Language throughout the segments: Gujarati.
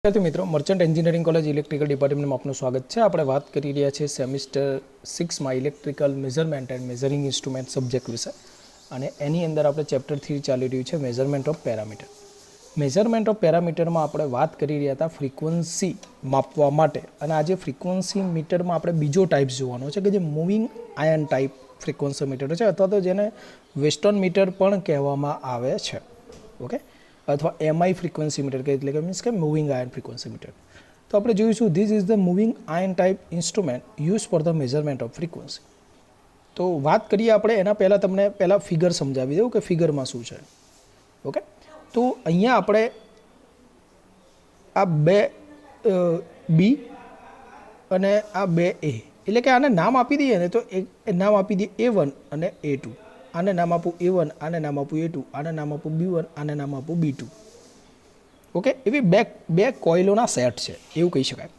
વિદ્યાર્થી મિત્રો, મર્ચન્ટ એન્જિનિયરિંગ કોલેજ ઇલેક્ટ્રિકલ ડિપાર્ટમેન્ટમાં આપનું સ્વાગત છે. આપણે વાત કરી રહ્યા છીએ સેમિસ્ટર 6માં electrical measurement and measuring instrument subject વિશે, અને એની અંદર આપણે ચેપ્ટર 3 ચાલી રહ્યું છે measurement of parameter. Measurement of પેરામીટરમાં આપણે વાત કરી રહ્યા હતા ફ્રીક્વન્સી માપવા માટે, અને આજે ફ્રીક્વન્સી મીટરમાં આપણે બીજો ટાઈપ જોવાનો છે કે જે moving ion type frequency meter છે, અથવા તો જેને વેસ્ટર્ન મીટર પણ કહેવામાં આવે છે. ઓકે, અથવા એમઆઈ ફ્રીક્વન્સી મીટર કે એટલે કે મીન્સ કે મૂવિંગ આયન ફ્રીક્વન્સી મીટર. તો આપણે જોઈશું this is the moving ion type instrument use for the measurement of frequency. તો વાત કરીએ આપણે એના પહેલાં તમને ફિગર સમજાવી દઉં કે ફિગરમાં શું છે. ઓકે, તો અહીંયા આપણે આ બે બી અને આ બે એ, એટલે કે આને નામ આપી દઈએ ને, તો એક નામ આપી દઈએ A1 અને A2. આને નામ આપું A1, આને નામ આપું A2, આને નામ આપું B1, આને નામ આપું B2. ઓકે, એવી બે કોઇલોના સેટ છે એવું કહી શકાય.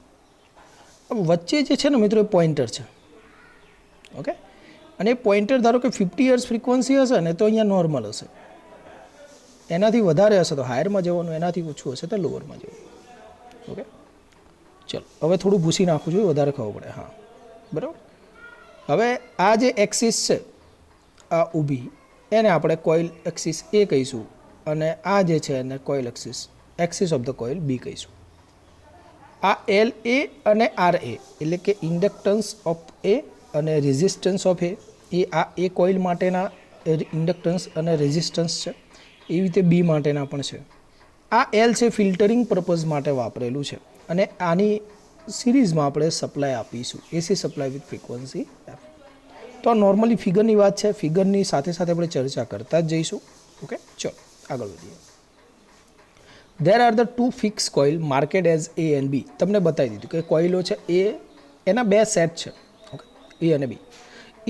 વચ્ચે જે છે ને મિત્રો એ પોઇન્ટર છે. ઓકે, અને એ પોઇન્ટર ધારો કે 50 હર્ટ્ઝ ફ્રીક્વન્સી હશે ને તો અહીંયા નોર્મલ હશે, એનાથી વધારે હશે તો હાયરમાં જવાનું, એનાથી ઓછું હશે તો લોઅરમાં જવાનું. ઓકે, ચલો હવે થોડું ભૂસી નાખું છું, વધારે ખબર પડે. હા, બરાબર. હવે આ જે એક્સિસ છે આ ઊભી, એને આપણે કોઇલ એક્સિસ એ કહીશું, અને આ જે છે એને coil axis of the coil B કહીશું. આ એલ એ અને આર એ એટલે કે ઇન્ડક્ટન્સ ઓફ એ અને રેઝિસ્ટન્સ ઓફ એ આ એ કોઇલ માટેના ઇન્ડક્ટન્સ અને રેઝિસ્ટન્સ છે. એવી રીતે બી માટેના પણ છે. આ એલ છે ફિલ્ટરિંગ પર્પઝ માટે વાપરેલું છે, અને આની સિરીઝમાં આપણે સપ્લાય આપીશું, AC supply with frequency F. તો આ નોર્મલી ફિગરની વાત છે, ફિગરની સાથે સાથે આપણે ચર્ચા કરતા જ જઈશું. ઓકે, ચલો આગળ વધીએ. There are the two fixed coil marked as A and B. તમને બતાવી દીધું કે કોઇલો છે એ, એના બે સેટ છે. ઓકે, એ અને B.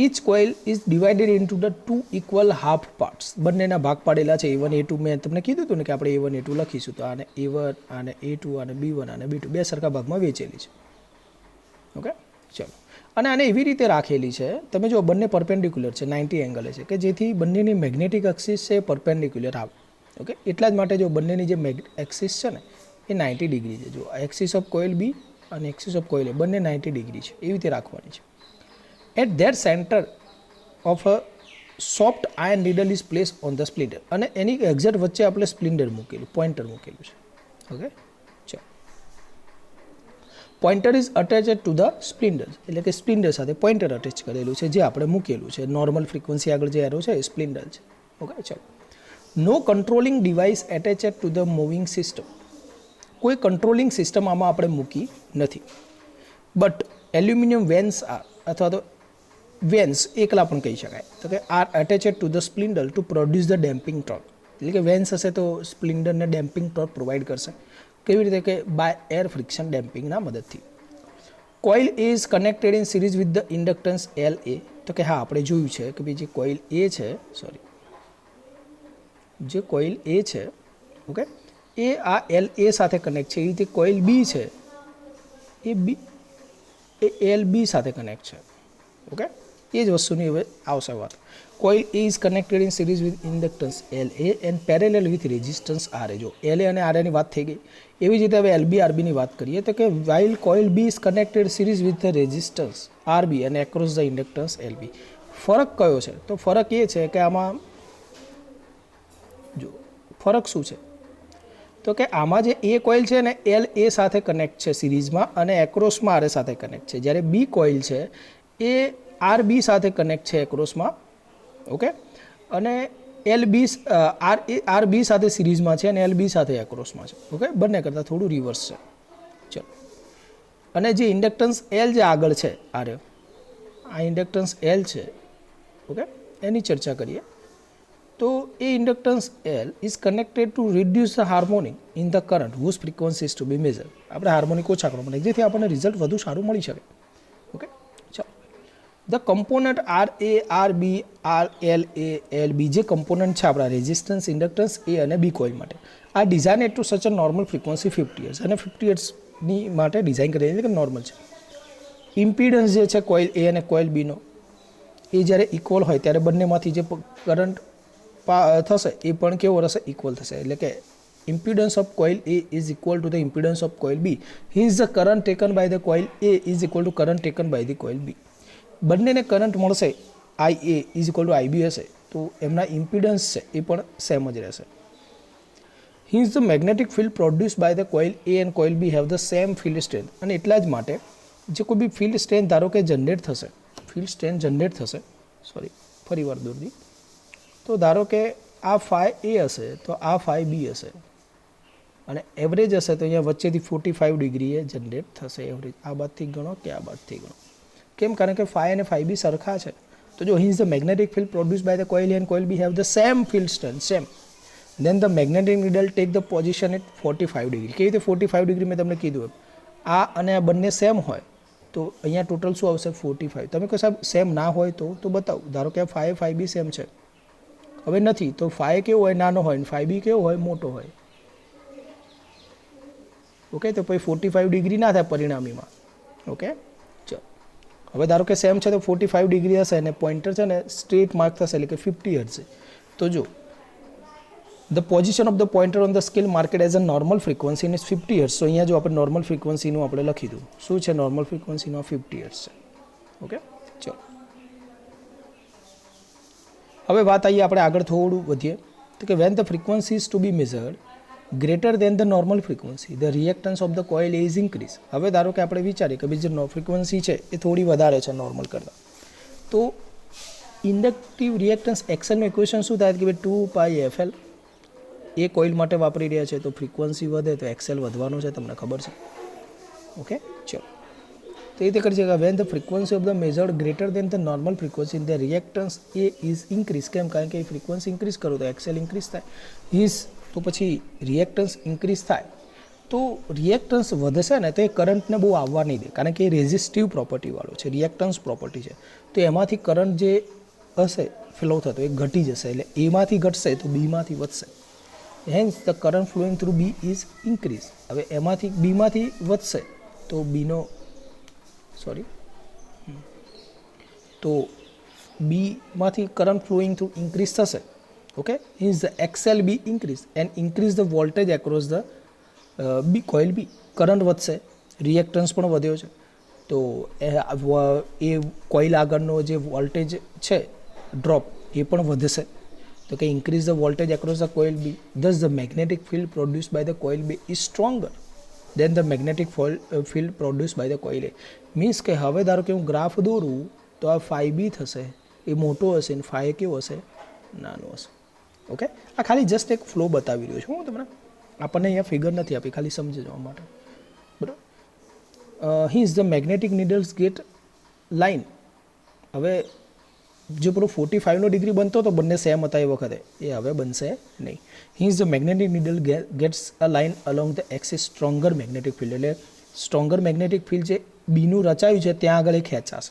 Each coil is divided into the two equal half parts. બંનેના ભાગ પાડેલા છે A1 A2. મેં તમને કીધું હતું ને કે આપણે A1 A2 લખીશું, તો આને A1, આને A2, આને B1, આને B2 બે સરખા ભાગમાં વેચેલી છે. ઓકે, ચલો. અને આને એવી રીતે રાખેલી છે, તમે જો બંને પરપેન્ડિક્યુલર છે, 90 એંગલે છે, કે જેથી બંનેની મેગ્નેટિક એક્સિસ છે એ પરપેન્ડિક્યુલર આવે. ઓકે, એટલા જ માટે જો બંનેની જે એક્સિસ છે ને એ 90 ડિગ્રી છે. જો એક્સિસ ઓફ કોઇલ બી અને એક્સિસ ઓફ કોઇલ એ બંને 90 ડિગ્રી છે, એવી રીતે રાખવાની છે. At their centre of a soft iron needle is place on the splinter. અને એની એક્ઝેક્ટ વચ્ચે આપણે સ્પ્લિન્ટર મૂકેલું, પોઇન્ટર મૂકેલું છે. ઓકે, ચલો. Pointer is attached to the splinter, એટલે કે સ્પ્લિન્ટર સાથે પોઇન્ટર અટેચ કરેલું છે, જે આપણે મૂકેલું છે. નોર્મલ ફ્રીક્વન્સી આગળ જે એરો છે એ સ્પ્લિન્ટર છે. ઓકે, ચલો. No controlling device attached to the moving system. કોઈ કંટ્રોલિંગ સિસ્ટમ આમાં આપણે મૂકી નથી. બટ એલ્યુમિનિયમ વેન્સ આર, અથવા તો વેન્સ એકલા પણ કહી શકાય, તો કે are attached to the spindle to produce the damping torque. એટલે કે વેન્સ હશે તો સ્પ્લિન્ડરને ડેમ્પિંગ ટોર્ક પ્રોવાઈડ કરશે. કેવી રીતે? કે બાય એર ફ્રિક્શન ડેમ્પિંગના મદદથી. Coil A is connected in series with the inductance L એ. તો કે હા, આપણે જોયું છે કે ભાઈ જે કોઇલ એ છે, જે કોઇલ એ છે, ઓકે, એ આ એલ એ સાથે કનેક્ટ છે. એ રીતે કોઇલ બી છે એ એલ બી સાથે કનેક્ટ છે. ઓકે, એ જ વસ્તુની હવે આવશે વાત. Coil A is connected in series with inductance L A and parallel with resistance R A. જો એલ એ અને આર એની વાત થઈ ગઈ, એવી જ રીતે હવે એલ બી આર બીની વાત કરીએ, તો કે while coil B is connected series with the resistance R B અને across the inductance L B. ફરક કયો છે? તો ફરક એ છે કે આમાં જો ફરક શું છે, તો કે આમાં જે એ કોઇલ છે ને એલ એ સાથે કનેક્ટ છે સિરીઝમાં, અને એક્રોસમાં આર એ સાથે કનેક્ટ છે. જ્યારે બી કોઇલ છે એ આર બી સાથે કનેક્ટ છે એક્રોસમાં. ઓકે, અને એલ બી આર બી સાથે સિરીઝમાં છે અને એલ બી સાથે એક્રોસમાં છે. ઓકે, બંને કરતાં થોડું રિવર્સ છે. ચલો. અને જે ઇન્ડક્ટન્સ એલ જે આગળ છે, આ ઇન્ડક્ટન્સ એલ છે, ઓકે, એની ચર્ચા કરીએ. તો A inductance L is connected to reduce the harmonic in the current whose frequency is to be measure. આપણે હાર્મોનિક ઓછા કરવા પડે, જેથી આપણને રિઝલ્ટ વધુ સારું મળી શકે. ઓકે, ચાલો. The component R A, R B, R L A, L B, જે કમ્પોનન્ટ છે આપણા રેઝિસ્ટન્સ ઇન્ડક્ટન્સ એ અને બી કોઇલ માટે, આ ડિઝાઇન ટુ સચ અ નોર્મલ ફ્રીક્વન્સી 50 હર્ટ્ઝ, અને 50 હર્ટ્ઝની માટે ડિઝાઇન કરેલી છે કે નોર્મલ છે. ઇમ્પિડન્સ જે છે કોઇલ એ અને કોઇલ બીનો, એ જ્યારે ઇક્વલ હોય ત્યારે બંનેમાંથી જે કરંટ થશે એ પણ કેવો રહેશે? ઇક્વલ થશે. એટલે કે impedance of coil A is equal to the impedance of coil B. Hence the current taken by the coil A is equal to current taken by the coil B. બંનેને કરંટ મળશે IA is equal to IB હશે તો એમના ઇમ્પિડન્સ છે એ પણ સેમ જ રહેશે. Hence the magnetic field produced by the coil A and coil B have the same field strength. અને એટલા જ માટે જે કોઈ બી ફિલ્ડ સ્ટ્રેન્થ ધારો કે જનરેટ થશે, ફિલ્ડ સ્ટ્રેન્થ જનરેટ થશે, સોરી ફરી વાર દૂર દી, તો ધારો કે આ ફાઈ એ હશે તો આ ફાઈ બી હશે અને એવરેજ હશે તો અહીંયા વચ્ચેથી 45 ડિગ્રીએ જનરેટ થશે એવરેજ. આ બાદથી ગણો કે આ બાદથી ગણો. કેમ? કારણ કે ફાઈ અને ફાઈ બી સરખા છે. તો જો hence the magnetic field produce by the coil and coil B have the same field strength, same. Then the magnetic needle take the position at 45 degree. કેવી રીતે 45 ડિગ્રી મેં તમને કીધું એમ, આ અને આ બંને સેમ હોય તો અહીંયા ટોટલ શું આવશે 45. તમે કહો સાહેબ સેમ ના હોય તો બતાવો. ધારો કે આ ફાઈ બી સેમ છે, હવે નથી તો ફાઈ કેવો હોય નાનો હોય ને ફાઈ બી કેવો હોય મોટો હોય. ઓકે, તો પછી 45 ડિગ્રી ના થાય પરિણામીમાં. ઓકે, ચલો હવે ધારો કે સેમ છે તો 45 ડિગ્રી હશે અને પોઇન્ટર છે ને સ્ટ્રેટ માર્ક થશે એટલે કે 50 હશે. તો જો the position of the pointer on the scale market as a normal frequency is 50 hertz. તો અહીંયા જો આપણે નોર્મલ ફ્રીક્વન્સીનું આપણે લખી દઉં, શું છે નોર્મલ ફ્રીક્વન્સીનો 50 હર્ટ્ઝ છે. ઓકે, ચલો હવે વાત આવીએ આપણે આગળ થોડું વધીએ તો કે when the frequency is to be measured greater than the normal frequency the reactance of the coil is increase. હવે ધારો કે આપણે વિચારીએ કે બીજી ફ્રીક્વન્સી છે એ થોડી વધારે છે નોર્મલ કરતાં, તો ઇન્ડક્ટિવ રિએક્ટન્સ એક્સએલનું ઇક્વેશન શું થાય કે 2πfl એ કોઇલ માટે વાપરી રહ્યા છે તો ફ્રીક્વન્સી વધે તો એક્સએલ વધવાનું છે, તમને ખબર છે. ઓકે, ચલો તો એ રીતે કરી છે કે when the frequency of the measured greater than the normal frequency the reactance A is increase. કેમ? કારણ કે એ ફ્રીક્વન્સી ઇન્ક્રીઝ કરો તો એક્સએલ ઇન્ક્રીઝ થાય, ઇઝ તો પછી રિએક્ટન્સ ઇન્ક્રીઝ થાય. તો રિએક્ટન્સ વધશે ને તો એ કરંટને બહુ આવવા નહીં દે, કારણ કે એ રેઝિસ્ટિવ પ્રોપર્ટીવાળો છે, રિએક્ટન્સ પ્રોપર્ટી છે. તો એમાંથી કરંટ જે હશે ફ્લો થતો એ ઘટી જશે, એટલે એમાંથી ઘટશે તો બીમાંથી વધશે. Hence the current flowing through B is increase. હવે એમાંથી બીમાંથી વધશે તો બીનો તો બીમાંથી કરંટ ફ્લોઈંગ થ્રુ ઇન્ક્રીઝ થશે. Okay, hence the X L B increase and increase the voltage across the B coil B. Current વધશે, રિએક્ટન્સ પણ વધ્યો છે તો એ કોઇલ આગળનો જે વોલ્ટેજ છે ડ્રોપ એ પણ વધશે. તો કે increase the voltage across the coil B, thus the magnetic field produce by the coil B is stronger than the magnetic field produce by the coil A. Means કે હવે ધારો કે હું ગ્રાફ દોરું તો આ ફાઈ બી થશે એ મોટો હશે ને ફાઈ કેવો હશે નાનો હશે. ઓકે, આ ખાલી જસ્ટ એક ફ્લો બતાવી રહ્યો છું હું તમને, આપણને અહીંયા ફિગર નથી આપી, ખાલી સમજી જવા માટે. બરાબર, હિન્સ the magnetic needles gate line. હવે જે પેલો 45નો ડિગ્રી બનતો તો બંને સેમ હતા એ વખતે, એ હવે બનશે નહીં. Hence the magnetic needle gets a line along the axis stronger magnetic field. એટલે સ્ટ્રોંગર મેગ્નેટિક ફિલ્ડ જે બીનું રચાયું છે ત્યાં આગળ એ ખેંચાશે.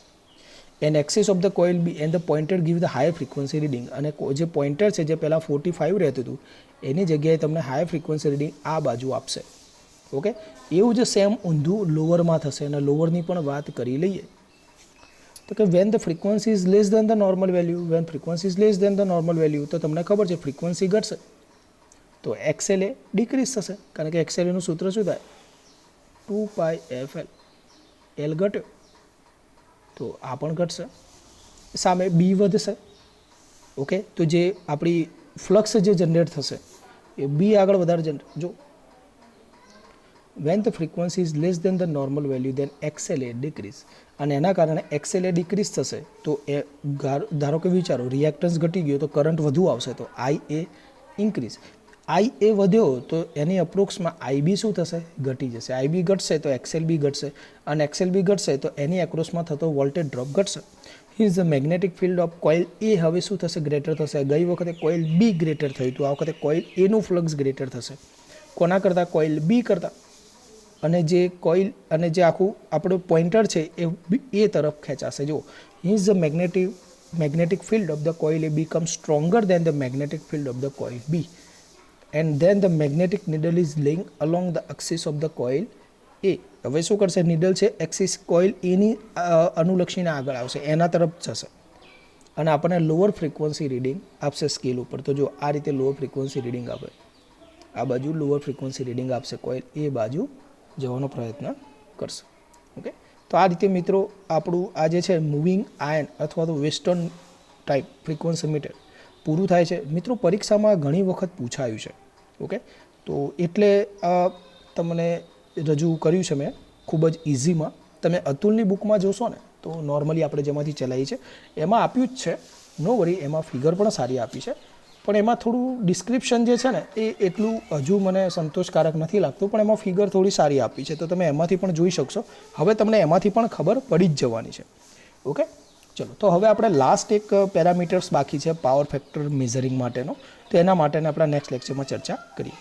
And axis of the coil B and the pointer give the higher frequency reading. અને જે પોઇન્ટર છે જે પહેલાં 45 રહેતું હતું એની જગ્યાએ તમને હાયર ફ્રીક્વન્સી રીડિંગ આ બાજુ આપશે. ઓકે, એવું જ સેમ ઊંધું લોવરમાં થશે અને લોવરની પણ વાત કરી લઈએ તો કે when the frequency is less than the normal value. When frequency is less than the normal value તો તમને ખબર છે ફ્રીક્વન્સી ઘટશે તો એક્સએલ એ ડિક્રીઝ થશે, કારણ કે એક્સએલ એનું સૂત્ર શું થાય 2πfl. એલ ઘટ્યો તો આ પણ ઘટશે, સામે બી વધશે. ઓકે, તો જે આપણી ફ્લક્સ જે જનરેટ થશે એ બી આગળ વધારે જનરેટ. જો when the frequency is less than the normal value then XL A decrease. અને એના કારણે એક્સએલ એ ડિક્રીઝ થશે તો એ ધારો કે વિચારો રિએક્ટન્સ ઘટી ગયો તો કરંટ વધુ આવશે તો આઈ એ ઇન્ક્રીઝ. આઈ એ વધ્યો તો એની અપ્રોક્સમાં આઈ બી શું થશે ઘટી જશે. આઈ બી ઘટશે તો એક્સએલ બી ઘટશે અને એક્સએલ બી ઘટશે તો એની એક્રોસમાં થતો વોલ્ટેજ ડ્રોપ ઘટશે. Hence the magnetic field of coil A હવે શું થશે ગ્રેટર થશે. ગઈ વખતે કોઇલ બી ગ્રેટર થયું હતું, આ વખતે કોઇલ એનું ફ્લક્સ ગ્રેટર થશે. કોના કરતાં? કોઇલ બી કરતાં. અને જે કોઇલ અને જે આખું આપણું પોઇન્ટર છે એ તરફ ખેંચાશે. જો his the magnetic field of the coil A become stronger than the magnetic field of the coil B and then the magnetic needle is laying along the axis of the coil A. હવે શું કરશે? નીડલ છે એક્સિસ કોઇલ એની અનુલક્ષીને આગળ આવશે, એના તરફ જશે અને આપણને લોઅર ફ્રીક્વન્સી રીડિંગ આપશે સ્કેલ ઉપર. તો જો આ રીતે લોઅર ફ્રીક્વન્સી રીડિંગ આપે આ બાજુ લોઅર ફ્રિકવન્સી રીડિંગ આપશે કોઇલ, એ બાજુ જવાનો પ્રયત્ન કરશે. ઓકે, તો આ રીતે મિત્રો આપણું આ જે છે મૂવિંગ આયન અથવા તો વેસ્ટર્ન ટાઈપ ફ્રિકવન્સી મીટર પૂરું થાય છે. મિત્રો પરીક્ષામાં ઘણી વખત પૂછાયું છે. ઓકે, તો એટલે તમને રજૂ કર્યું છે મેં ખૂબ જ ઇઝીમાં. તમે અતુલની બુકમાં જોશો ને તો નોર્મલી આપણે જેમાંથી ચલાવી છે એમાં આપ્યું જ છે, નો વરી, એમાં ફિગર પણ સારી આપી છે, પણ એમાં થોડું ડિસ્ક્રિપ્શન જે છે ને એ એટલું હજુ મને સંતોષકારક નથી લાગતું, પણ એમાં ફિગર થોડી સારી આપી છે, તો તમે એમાંથી પણ જોઈ શકશો. હવે તમને એમાંથી પણ ખબર પડી જ જવાની છે. ઓકે, ચલો, તો હવે આપણે લાસ્ટ એક પેરામીટર્સ બાકી છે પાવર ફેક્ટર મેઝરિંગ માટેનો, તો એના માટેને આપણે નેક્સ્ટ લેક્ચરમાં ચર્ચા કરીએ.